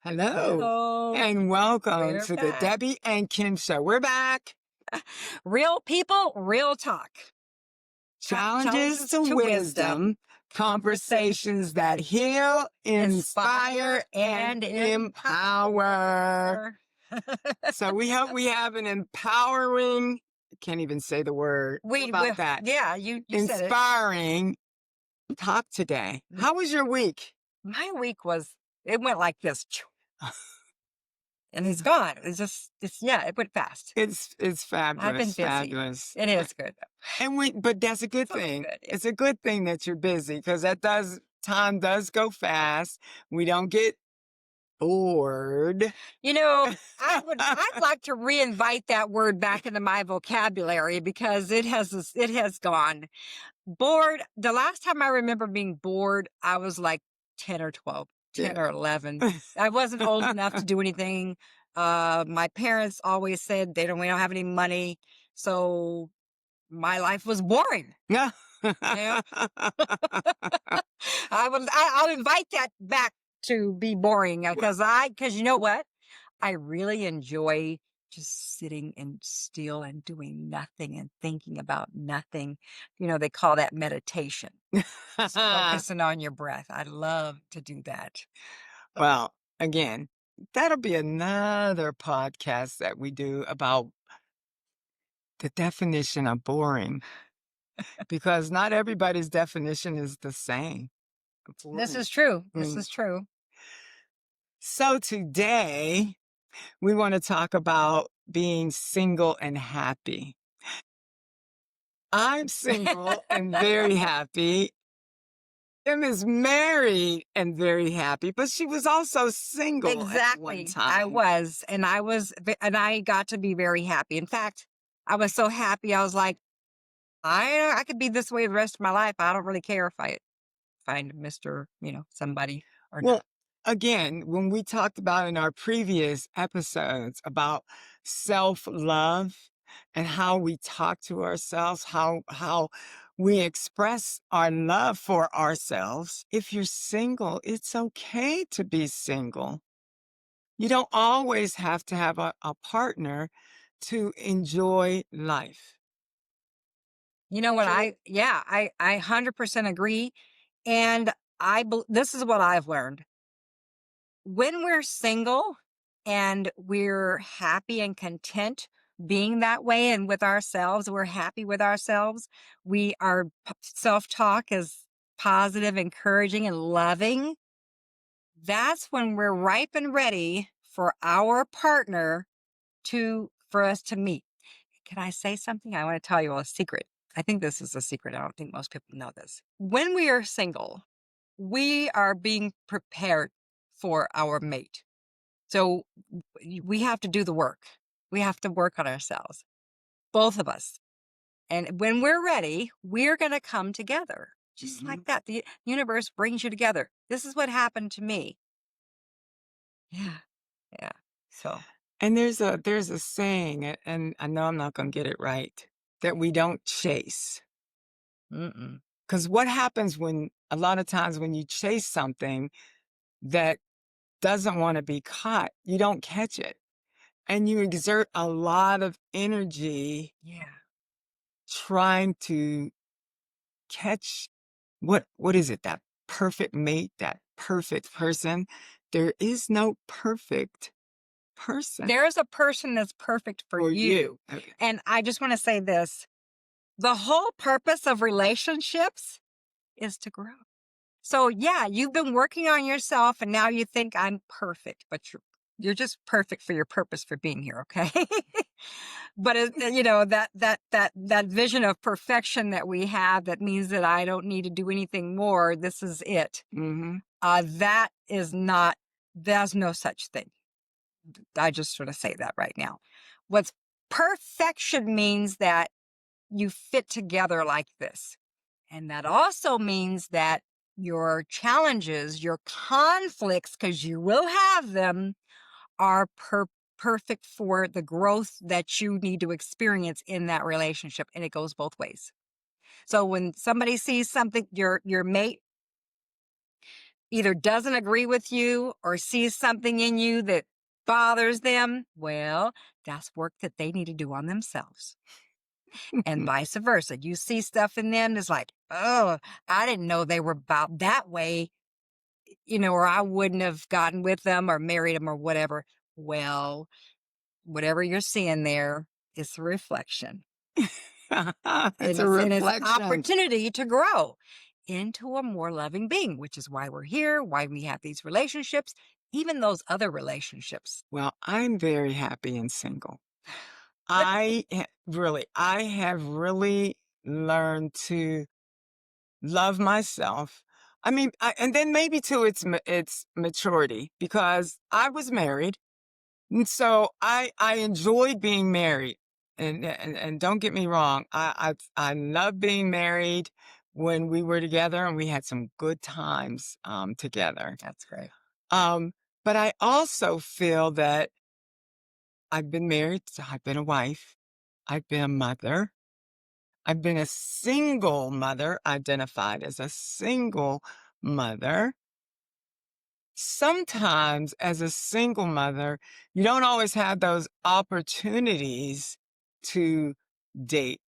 Hello, Hello. and welcome We're to the back. Debbie and Kim Show. We're back. Real people, real talk. Challenges Challenges to to wisdom, wisdom, conversations that heal, inspire, and and empower. empower. So we hope we have an empowering, can't even say the word. How we, about that? yeah, you said it. Inspiring talk today. How was your week? My week it went like this, and it's gone. Yeah, it went fast. It's I've been fabulous, busy. fabulous. It is good. But that's a good It's always thing. good. Yeah. It's a good thing that you're busy because time does go fast. We don't get bored. You know, I'd like to reinvite that word back into my vocabulary because it has gone. Bored. The last time I remember being bored, I was like 10 or 12, Yeah. 10 or 11. I wasn't old enough to do anything. My parents always said we don't have any money. So my life was boring. Yeah. Yeah. I'll invite that back to be boring because you know what? I really enjoy just sitting and still and doing nothing and thinking about nothing. They call that meditation. Just focusing on your breath. I love to do that. Well, again, that'll be another podcast that we do about the definition of boring because not everybody's definition is the same. This Boring. is true. This Mm. is true. So today we want to talk about being single and happy. I'm single and very happy. Kim is married and very happy, but she was also single at one Exactly. I time. was, and I got to be very happy. In fact, I was so happy. I was like, I could be this way the rest of my life. I don't really care if I find Mr. Somebody or Well, not. again, when we talked about in our previous episodes about self-love and how we talk to ourselves, how we express our love for ourselves. If you're single, it's okay to be single. You don't always have to have a partner to enjoy life. You know what True. I 100% agree. And this is what I've learned. When we're single and we're happy and content being that way and with ourselves, we're happy with ourselves. Our self-talk is positive, encouraging, and loving. That's when we're ripe and ready for our partner for us to meet. Can I say something? I want to tell you a secret. I think this is a secret. I don't think most people know this. When we are single, we are being prepared for our mate. So we have to do the work. We have to work on ourselves, both of us. And when we're ready, we're going to come together just Mhm. like that. The universe brings you together. This is what happened to me. Yeah. Yeah. So, And there's a saying, and I know I'm not going to get it right, that we don't chase. mm-mm. Because what happens a lot of times when you chase something that doesn't want to be caught, you don't catch it. And you exert a lot of energy Yeah. trying to catch what is it, that perfect mate, that perfect person. There is no perfect person There's a person that's perfect for for you. you. Okay. And I just want to say this. The whole purpose of relationships is to grow. So yeah, you've been working on yourself and now you think I'm perfect, but you're just perfect for your purpose for being here, okay? But that vision of perfection that we have that means that I don't need to do anything more, this is it. Hmm. That is not there's no such thing. I just sort of say that right now. What's perfection means that you fit together like this. And that also means that your challenges, your conflicts, because you will have them, are perfect for the growth that you need to experience in that relationship. And it goes both ways. So when somebody sees something, your mate, either doesn't agree with you or sees something in you that bothers them, well, that's work that they need to do on themselves. And vice versa. You see stuff in them that's like, oh, I didn't know they were about that way, or I wouldn't have gotten with them or married them or whatever. Well, whatever you're seeing there is a reflection. It's And a it's an reflection. opportunity to grow into a more loving being, which is why we're here, why we have these relationships, even those other relationships. Well, I'm very happy and single. I have really learned to love myself. I mean, and then maybe too, it's maturity because I was married, and so I enjoyed being married. And don't get me wrong, I love being married when we were together, and we had some good times together. That's great. Um, but I also feel that I've been married, so I've been a wife, I've been a mother, I've been a single mother, identified as a single mother. Sometimes, as a single mother, you don't always have those opportunities to date,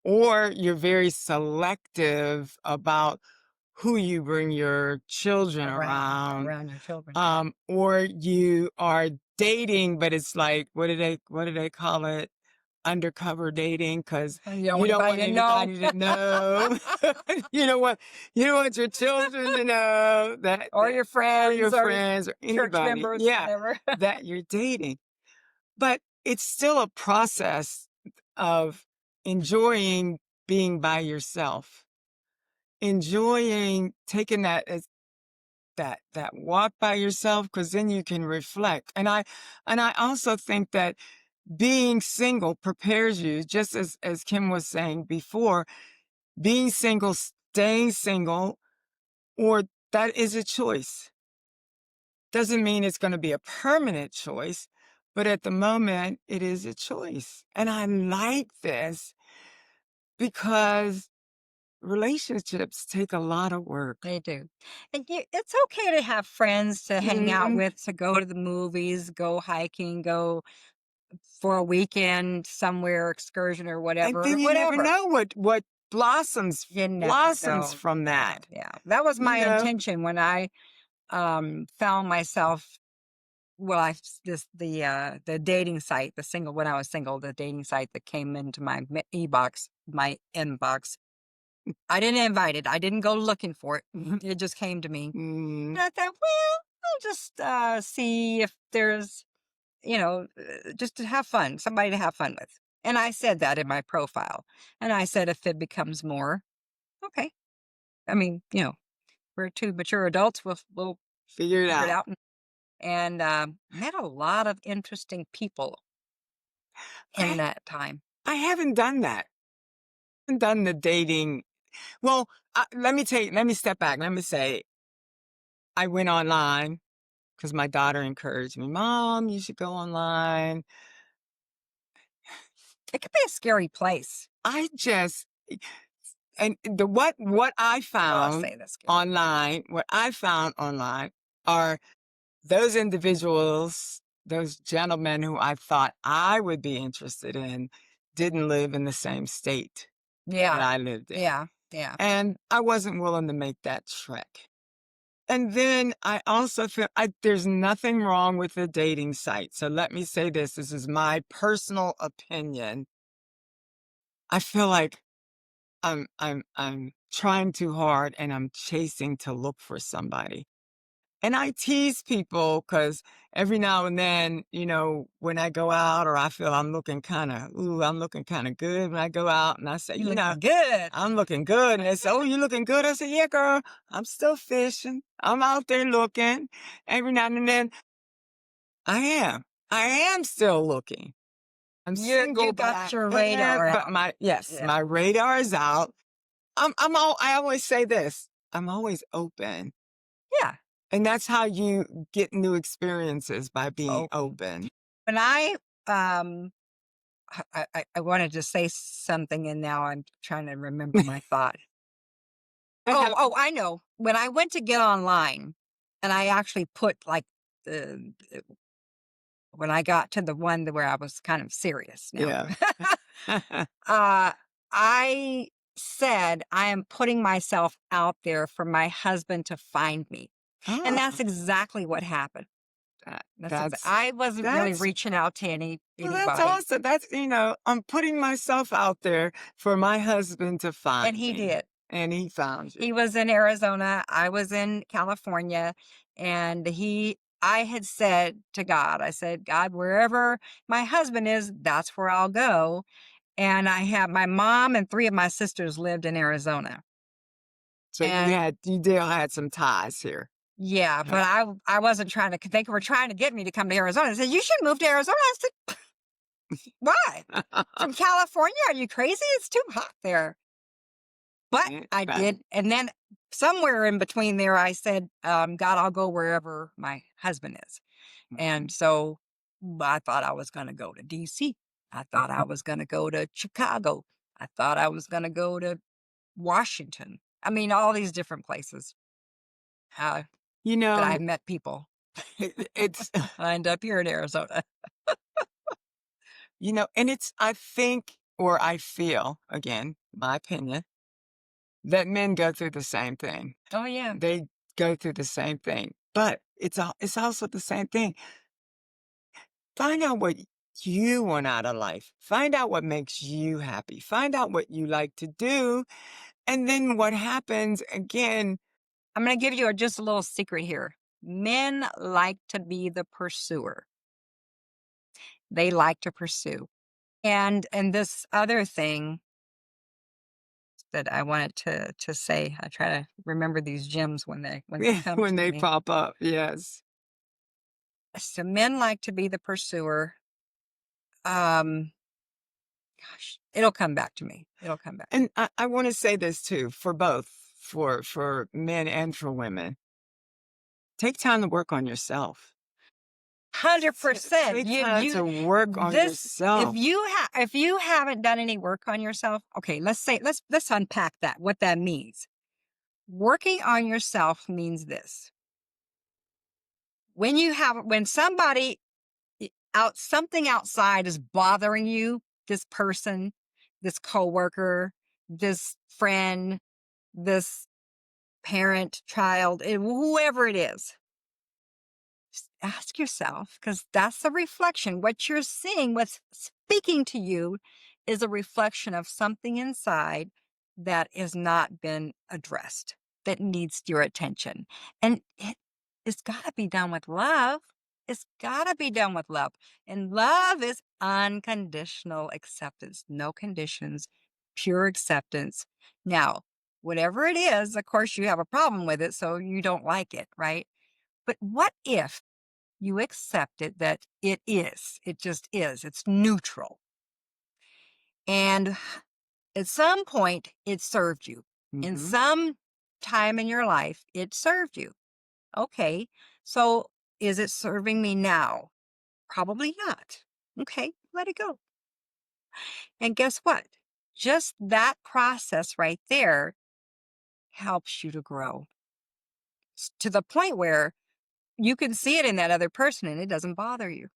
or you're very selective about who you bring your children around, Around your children. or you are dating, but it's like, what do they call it? Undercover dating, because You don't you want don't anybody want to know. anybody to know. You don't want your children to know Or your or your friends or friends or church anybody, members, yeah, whatever. that you're dating. But it's still a process of enjoying being by yourself, enjoying taking that walk by yourself, because then you can reflect. And I also think that being single prepares you, just as Kim was saying before, being single, staying single, or that is a choice. Doesn't mean it's going to be a permanent choice, but at the moment it is a choice. And I like this because relationships take a lot of work. They do. And it's okay to have friends to hang out Mhm. with, to go to the movies, go hiking, go for a weekend somewhere, excursion or And whatever, then you never whatever. know what blossoms You never blossoms know. from Yeah, that. yeah. That was You my know, intention when I found myself. Well, the dating site, the single when I was single, the dating site that came into my my inbox. I didn't invite it. I didn't go looking for it. It just came to me. mm, And I thought, well, I'll just see if there's, just to have fun, somebody to have fun with. And I said that in my profile. And I said, if it becomes more, okay. I mean, we're two mature adults. We'll figure it figure it out. out. And met a lot of interesting people in I that time. I haven't done that. I haven't done the dating. Well, let me step back. Let me say I went online because my daughter encouraged me. Mom, you should go online. It could be a scary place. I just and the what I Well, I found say that's scary. online are those individuals, those gentlemen who I thought I would be interested in, didn't live in the same state that Yeah. I lived in. Yeah. Yeah. And I wasn't willing to make that trek. And then I also feel there's nothing wrong with the dating site. So let me say this. This is my personal opinion. I feel like I'm trying too hard and I'm chasing to look for somebody. And I tease people because every now and then, when I go out or I feel I'm looking kind of good when I go out and I say, You looking good. I'm looking good. And they say, oh, you looking good? I say, yeah, girl, I'm still fishing. I'm out there looking. Every now and then I am. I am still looking. I'm You single, but got your radar out. yes, Yeah. my radar is out. I always say this. I'm always open. Yeah. And that's how you get new experiences, by being Open. open. When um I wanted to say something and now I'm trying to remember my thought. Oh, I know. When I went to get online, and I actually put like the when I got to the one where I was kind of serious now. Yeah. uh, I said, I am putting myself out there for my husband to find me. And that's Oh, exactly what happened. that that's I wasn't really that's reaching out to well, that's anybody, awesome. That's, I'm putting myself out there for my husband to and find he me, did. and he found you. He was in Arizona, I was in California, and I had said to God, I said, God, wherever my husband is, that's where I'll go. And I had my mom and 3 of my sisters lived in Arizona. So And you still had some ties here. yeah, Yeah. but I wasn't trying to, they were trying to get me to come to Arizona. They said, you should move to Arizona. I said, why? From California? Are you crazy? It's too hot there. But Eh, I but did. And then somewhere in between there, I said, God, I'll go wherever my husband is. And mhm. so I thought I was going to go to DC. I thought I was going to go to Chicago. I thought I was going to go to Washington. I mean, all these different places uh, You that I know, met people. it's I end up here in Arizona. and I think, or I feel, again, my opinion, that men go through the same thing. Oh, yeah. They go through the same thing, but it's also the same thing. Find out what you want out of life. Find out what makes you happy. Find out what you like to do. And then what happens again, I'm going to give you just a little secret here. Men like to be the pursuer. They like to pursue. And this other thing that I wanted to say, I try to remember these gems when they come when to they me. pop up, yes. So men like to be the pursuer. Um, Gosh, it'll come back to me. It'll come back. And I want to say this too, for both, for men and for women. Take time to work on yourself. 100%. Take time to work on yourself. If you haven't done any work on yourself, okay, let's unpack that. What that means. Working on yourself means this. When somebody something outside is bothering you, this person, this coworker, this friend, this parent, child, whoever it is, ask yourself, because that's a reflection. What you're seeing, what's speaking to you, is a reflection of something inside that has not been addressed, that needs your attention. And it's got to be done with love. It's got to be done with love. And love is unconditional acceptance, no conditions, pure acceptance. Now, whatever it is, of course, you have a problem with it, so you don't like it, right? But what if you accept it that it just is, it's neutral. And at some point, it served you. In Hmm. some time in your life, it served you. Okay, so is it serving me now? Probably not. Okay, let it go. And guess what? Just that process right there helps you to grow to the point where you can see it in that other person and it doesn't bother you.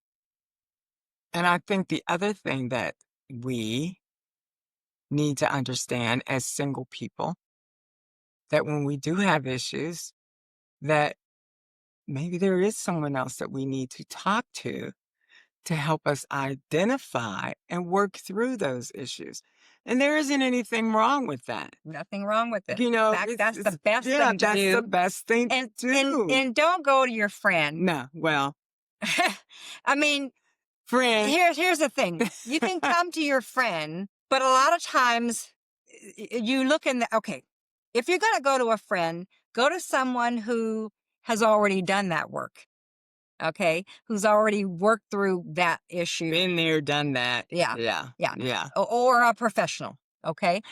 And I think the other thing that we need to understand as single people, that when we do have issues, that maybe there is someone else that we need to talk to help us identify and work through those issues. And there isn't anything wrong with that. Nothing wrong with it. In fact, that's the best Yeah, thing to that's the do. best thing And to and do. and don't go to your friend. No, well, I mean, friend. here's the thing. You can come to your friend, but a lot of times you look in the okay, if you're gonna go to a friend, go to someone who has already done that work. Okay. Who's already worked through that issue. Been there, done that. Yeah. Yeah, Yeah. yeah. Or a professional. Okay.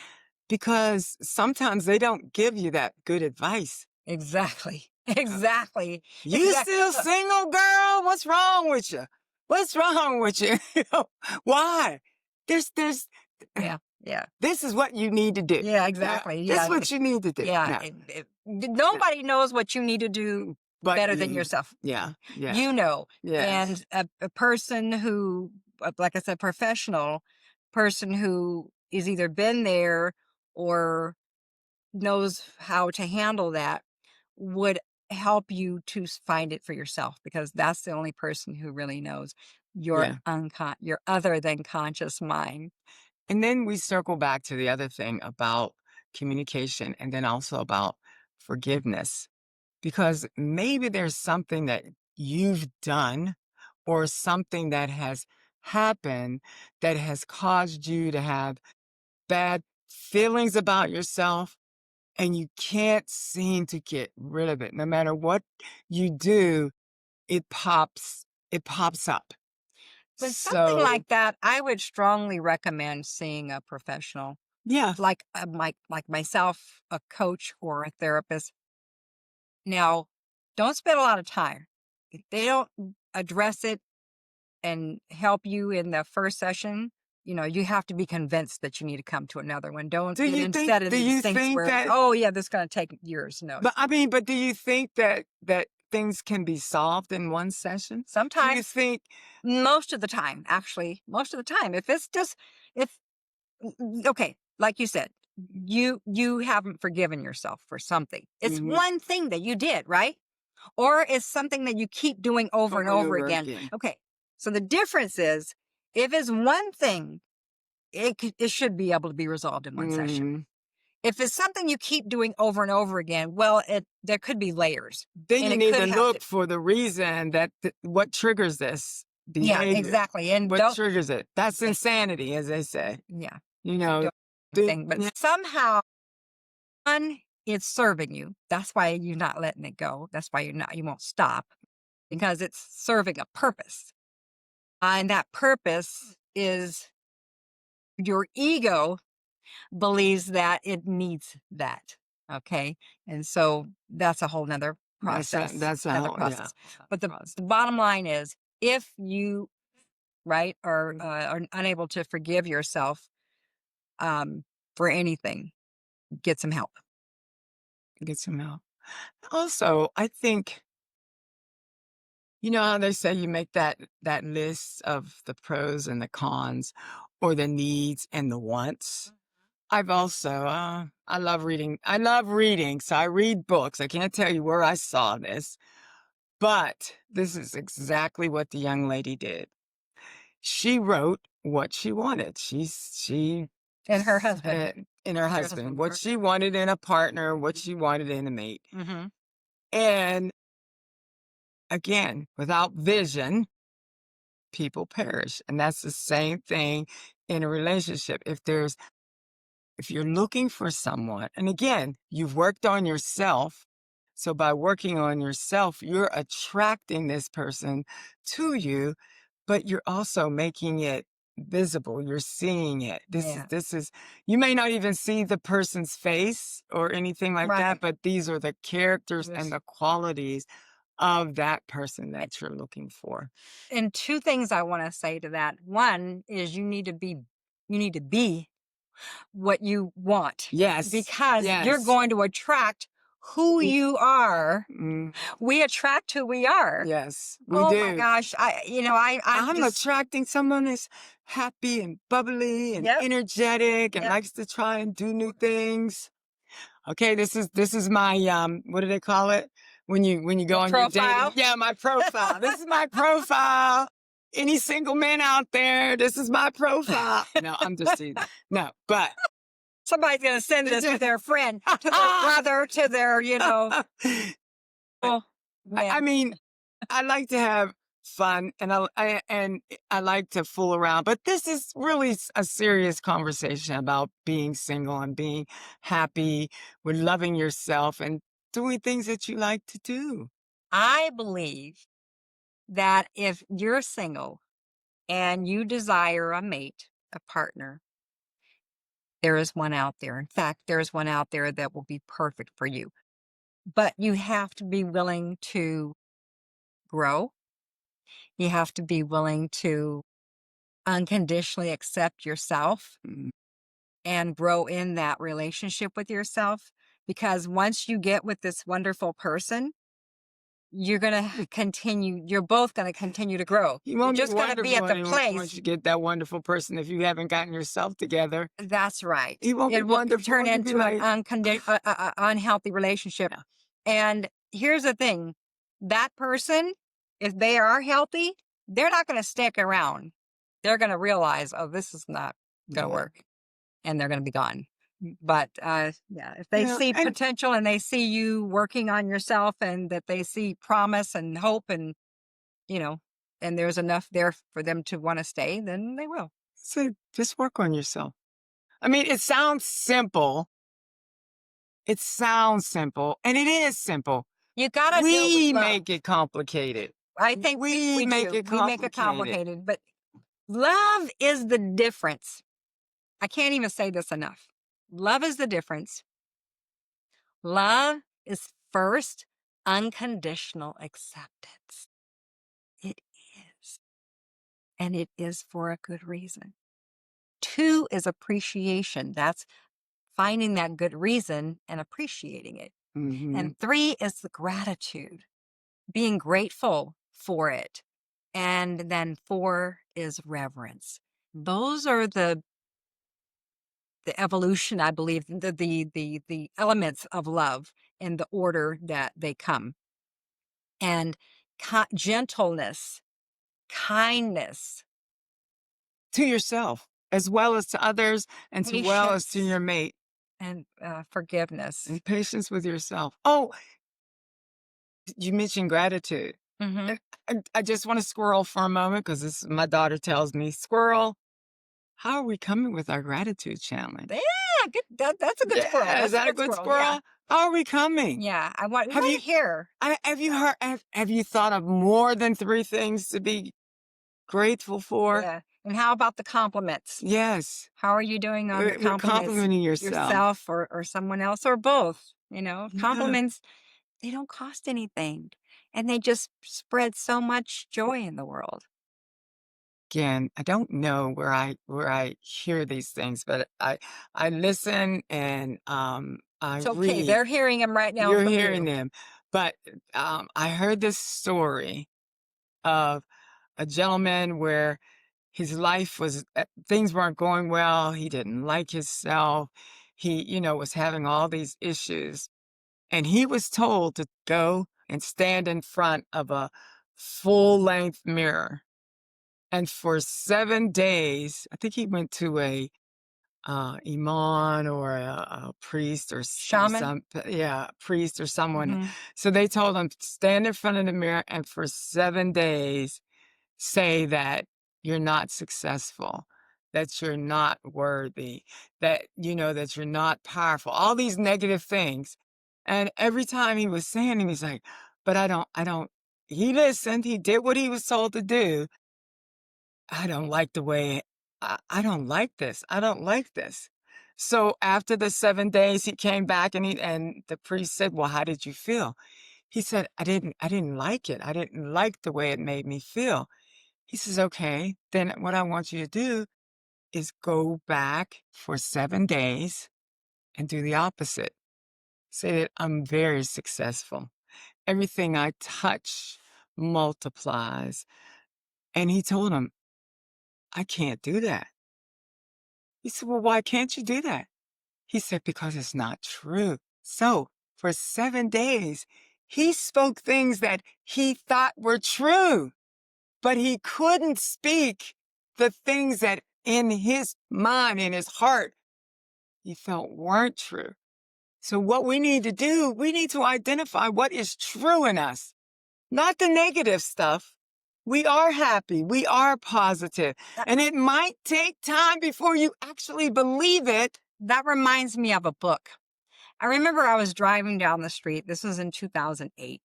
Because sometimes they don't give you that good advice. Exactly. Uh, Exactly. You Exactly. still single, girl? What's wrong with you? What's wrong with you? Why? There's Yeah. Yeah. this is what you need to do. Yeah, Yeah, exactly. this is Yeah. what you need to do. Yeah. No. Nobody knows what you need to do But better than you, yourself. yeah, yeah, You know, yes, and a person who, like I said, professional person who is either been there or knows how to handle that would help you to find it for yourself, because that's the only person who really knows yeah. your other than conscious mind. And then we circle back to the other thing about communication and then also about forgiveness, because maybe there's something that you've done or something that has happened that has caused you to have bad feelings about yourself and you can't seem to get rid of it. No matter what you do, it pops up. With something So, like that, I would strongly recommend seeing a professional, yeah. like like myself, a coach or a therapist. Now, don't spend a lot of time. If they don't address it and help you in the first session, you have to be convinced that you need to come to another one. Don't get instead of Do these you things think where, that oh yeah, this is going to take years. No, but I mean, but do you think that things can be solved in one session? Do you sometimes, think most of the time, actually, most of the time, if it's just, if, okay, like you said, you haven't forgiven yourself for something. It's mhm, one thing that you did, right? Or it's something that you keep doing over and over and over over again. again? Okay. So the difference is, if it's one thing, it should be able to be resolved in one session. Mhm. If it's something you keep doing over and over again, well, there could be layers, Then and you it need could to have look to. for the reason that what triggers this Yeah, behavior. exactly. And What don't. triggers it? That's eh, insanity, as they say. Yeah, You know, don't do thing, but yeah, somehow one, it's serving you. That's why you're not letting it go. That's why you won't stop, because it's serving a purpose. And that purpose is your ego believes that it needs that. Okay. And so that's a whole nother process, that's another how yeah. process. But the, Process. the bottom line is, if you, right, are unable to forgive yourself um, for anything, get some help. Get some help. Also, I think you know how they say you make that list of the pros and the cons or the needs and the wants? I've also I love reading. I love reading, so I read books. I can't tell you where I saw this, but this is exactly what the young lady did. She wrote what she wanted. She And her husband. said in her Her husband husband. what she wanted in a partner, what she wanted in a mate. Mm-hmm. And again, without vision, people perish. And that's the same thing in a relationship. If you're looking for someone, and again, you've worked on yourself. So by working on yourself, you're attracting this person to you, but you're also making it visible. You're seeing it. Yeah. This is, you may not even see the person's face or anything like that, Right. but these are the characters and Yes. the qualities of that person that you're looking for. And two things I want to say to that. One is, you need to be what you want, Yes. because you're Yes. going to attract who you are. Mm, We attract who we are. yes, we Oh my do. gosh. I'm I'm just, attracting someone that's happy and bubbly and yep, energetic and yep. likes to try and do new things. Okay, this is my what do they call it? When you go Your on your dating, profile. yeah, my profile. This is my profile. Any single men out there, this is my profile. No, I'm just teasing. No, but Somebody's going to send this to their friend, to their brother, to their, oh I man. mean, I like to have fun and I like to fool around, but this is really a serious conversation about being single and being happy with loving yourself and doing things that you like to do. I believe that if you're single and you desire a mate, a partner, there is one out there. In fact, there's one out there that will be perfect for you. But you have to be willing to grow. You have to be willing to unconditionally accept yourself Mm, and grow in that relationship with yourself. Because once you get with this wonderful person, you're going to you're both going to continue to grow. He You're won't be just going to be wonderful at the once place. you get that wonderful person if you haven't gotten yourself together. That's right. He won't be It will turn wonderful. You'll be into an like, unhealthy relationship. yeah, And here's the thing, that person, if they are healthy, they're not going to stick around. They're going to realize, oh, this is not going to yeah. work. And they're going to be gone. But yeah, if they Yeah, see and potential and they see you working on yourself and that they see promise and hope and, you know, and there's enough there for them to want to stay, then they will. so just work on yourself. I mean, it sounds simple. It sounds simple, and it is simple. You got to do it with We love. make it complicated. I think We we make do. it We make it complicated. complicated, but love is the difference. I can't even say this enough. Love is the difference. Love is first unconditional acceptance. It is. And it is for a good reason. Two is appreciation. That's finding that good reason and appreciating it. Mhm. And three is the gratitude, being grateful for it. And then four is reverence. Those are the evolution, I believe, the elements of love in the order that they come. And gentleness, kindness, To yourself, as well as to others, and as well as to patience, your mate, and forgiveness. and patience with yourself. Oh, you mentioned gratitude. Hmm. And I just want to squirrel for a moment because this my daughter tells me, "Squirrel, how are we coming with our gratitude Yeah, challenge?" good. That's a good squirrel. Yeah, is That's a that a good good squirrel. Yeah, squirrel? How are we coming? yeah. We Have want you to hear. have you heard have you thought of more than 3 things to be grateful for? Yeah. And how about the compliments? Yes. How are you doing on the We're compliments? complimenting yourself. Yourself or someone else or both? Yeah. Compliments, they don't cost anything. And they just spread so much joy in the world. Again, I don't know where I hear these things, but I listen and, I It's okay. read. They're hearing them right now You're from hearing you. them. But, I heard this story of a gentleman where his life was things weren't going well, he didn't like himself, he, was having all these issues, and he was told to go and stand in front of a full-length mirror, and for 7 days I think he went to a imam or a priest or Shaman? some yeah, priest or someone. Hmm. So they told him, stand in front of the mirror and for 7 days say that you're not successful, that you're not worthy, that, that you're not powerful, all these negative things. And every time he was saying them, he's like, but I don't, he listened, he did what he was told to do. I don't like the way I don't like this. I don't like this. So after the 7 days, he came back and the priest said, "Well, how did you feel?" He said, I didn't like it. I didn't like the way it made me feel." He says, "Okay, then what I want you to do is go back for 7 days and do the opposite. Say that I'm very successful. Everything I touch multiplies." And he told him, "I can't do that." He said, "Well, why can't you do that?" He said, "Because it's not true." So for 7 days, he spoke things that he thought were true, but he couldn't speak the things that in his mind, in his heart, he felt weren't true. So what we need to do, we need to identify what is true in us, not the negative stuff. We are happy. We are positive. That, And it might take time before you actually believe it. that reminds me of a book. I remember I was driving down the street. This was in 2008.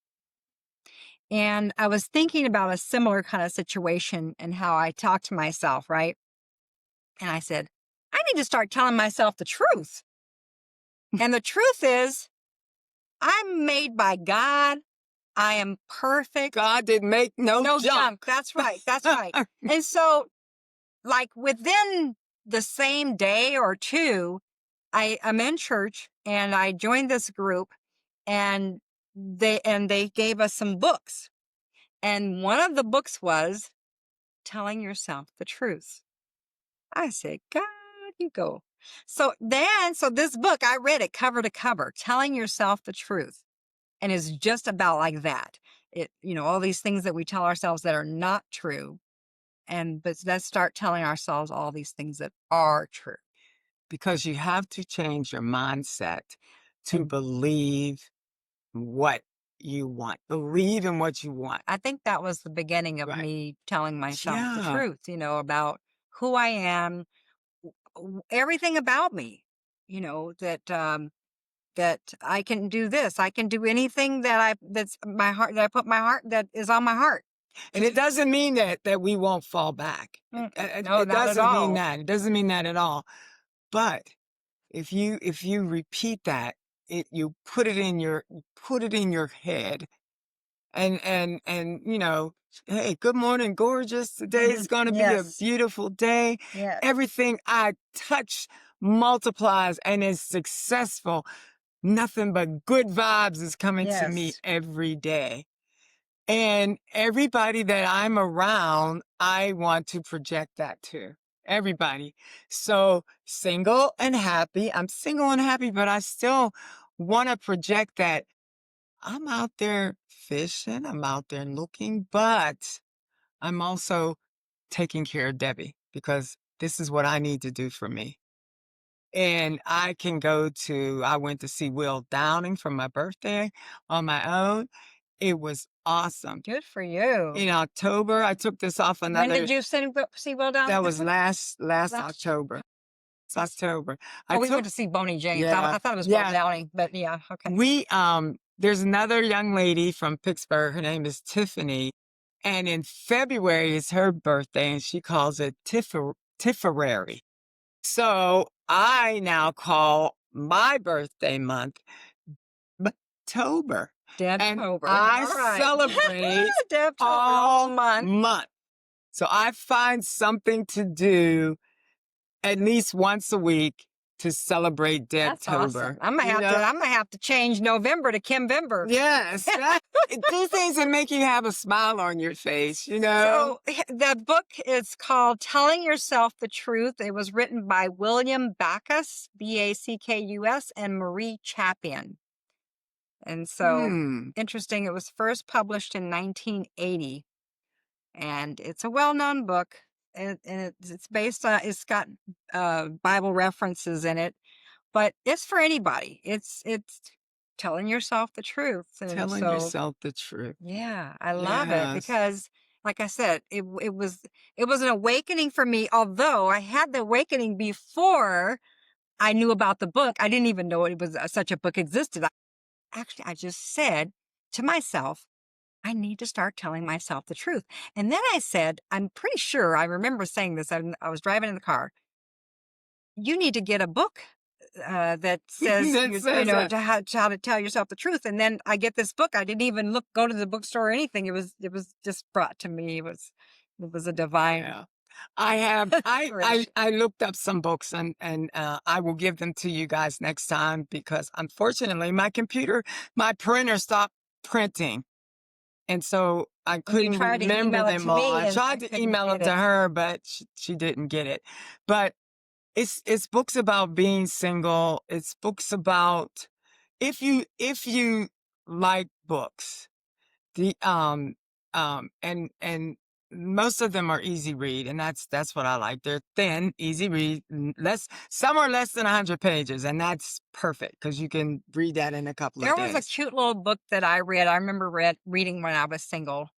And I was thinking about a similar kind of situation and how I talk to myself, right? And I said, I need to start telling myself the truth. And the truth is, I'm made by God. I am perfect. God did make no No junk. junk. That's right. That's right. And so, like within the same day or two, I'm in church and I joined this group, and they gave us some books. And one of the books was Telling Yourself the Truth. I said, God, you go. So this book, I read it cover to cover, Telling Yourself the Truth. And it's just about like that. All these things that we tell ourselves that are not true. But let's start telling ourselves all these things that are true. Because you have to change your mindset to And believe what you want. Believe in what you want. I think that was the beginning of Right. me telling myself the Yeah. truth, about who I am, everything about me, that I can do this. I can do anything that's my heart, that I put my heart, that is on my heart. And it doesn't mean that we won't fall back. No, It not at doesn't mean all. that. It doesn't mean that at all. But if you repeat that, you put it in your head and hey, good morning, gorgeous. Today's going to be a Yes. beautiful day. Yes. Everything I touch multiplies and is successful. Nothing but good vibes is coming to me Yes. every day. And everybody that I'm around, I want to project that to. Everybody. So single and happy. I'm single and happy, but I still want to project that I'm out there fishing. I'm out there looking, but I'm also taking care of Debbie because this is what I need to do for me. And I went to see Will Downing for my birthday on my own. It was awesome. Good for you. In October, I took this off When another, did you see Will that Downing was again? last Last. October. It's October. I Oh, we took, went to see Boney James. yeah, I thought it was Will yeah. Downing, but yeah, okay. There's another young lady from Pittsburgh. Her name is Tiffany. And in February is her birthday, and she calls it Tifferary. So I now call my birthday month October. And Debtober. I All right. celebrate Debtober, a whole all month. month. So I find something to do at least once a week to celebrate That's awesome. Debtober. I'm gonna have to. I'm gonna have to change November to Kimvember. Yes, do things that make you have a smile on your face, So the book is called Telling Yourself the Truth. It was written by William Backus, Backus, and Marie Chapin. And so Hmm. interesting. It was first published in 1980, and it's a well-known book. It's based on. It's got Bible references in it, but it's for anybody. It's telling yourself the truth, and Telling so yourself the truth. yeah, I love it Yes. because, like I said, it was an awakening for me. Although I had the awakening before I knew about the book, I didn't even know it was such a book existed. I just said to myself, I need to start telling myself the truth. And then I said, I'm pretty sure I remember saying this. I was driving in the car. You need to get a book that says That says that. how to tell yourself the truth. And then I get this book. I didn't even go to the bookstore or anything. It was just brought to me. It was a divine Yeah. I have inspiration. I looked up some books and I will give them to you guys next time because unfortunately my printer stopped printing. And so I And you couldn't tried to remember email it them to all. me, I and I tried to couldn't email them get to it. her, but she didn't get it. But it's books about being single. It's books about if you like books, the and most of them are easy read, and that's what I like. They're thin, easy read, some are less than 100 pages, and that's perfect because you can read that in a couple of There was a days. cute little book that I read. I remember reading when I was single.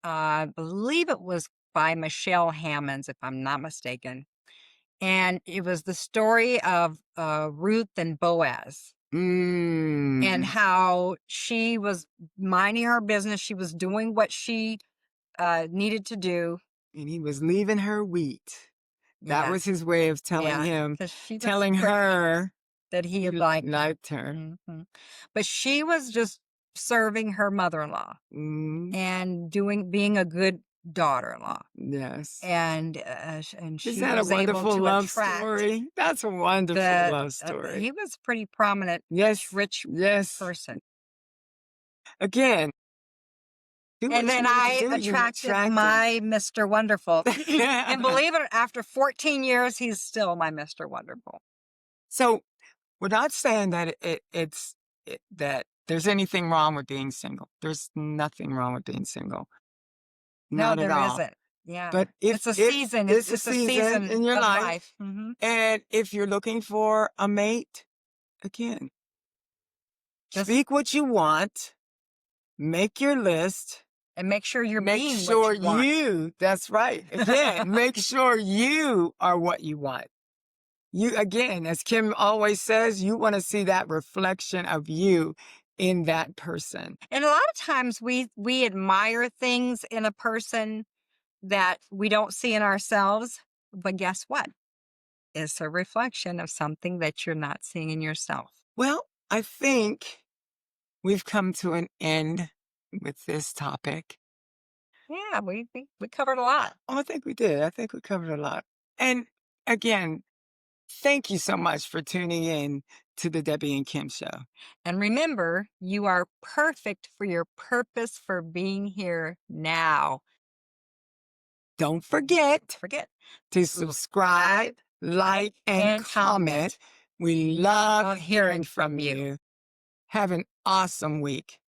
I believe it was by Michelle Hammonds, if I'm not mistaken. And it was the story of Ruth and Boaz, and Mm. how she was minding her business. She was doing what she needed to do. And he was leaving her wheat. That Yeah, was his way of yeah, because she was telling pretty her that he he had liked. liked her. Mhm. But she was just serving her mother-in-law Mm. and being a good daughter-in-law, Yes. and Is she that a was able wonderful to love attract story? That's a wonderful the. love story. He was pretty prominent, Yes, rich yes. person. Again, do And what you then need to I do. You attracted attracted. my Mr. Wonderful. And believe it, after 14 years, he's still my Mr. Wonderful. So we're not saying that that there's anything wrong with being single. There's nothing wrong with being single. No, Not at there all. isn't. Yeah. But It's a if season. it's a It's a season season in your of life, life. and if you're looking for a mate, again, Just speak what you want, make your list, and make sure you're make being what sure you want. that's right. Again, make sure you are what you want. You, again, as Kim always says, you want to see that reflection of you in that person. And a lot of times we admire things in a person that we don't see in ourselves. But guess what? It's a reflection of something that you're not seeing in yourself. Well, I think we've come to an end with this topic. Yeah, we covered a lot. Oh, I think we did. I think we covered a lot. And again, thank you so much for tuning in to the Debbie and Kim show. And remember, you are perfect for your purpose for being here now. Don't forget Forget to subscribe, subscribe, like, and and comment. comment. We love Love hearing hearing from from you. you. Have an awesome week.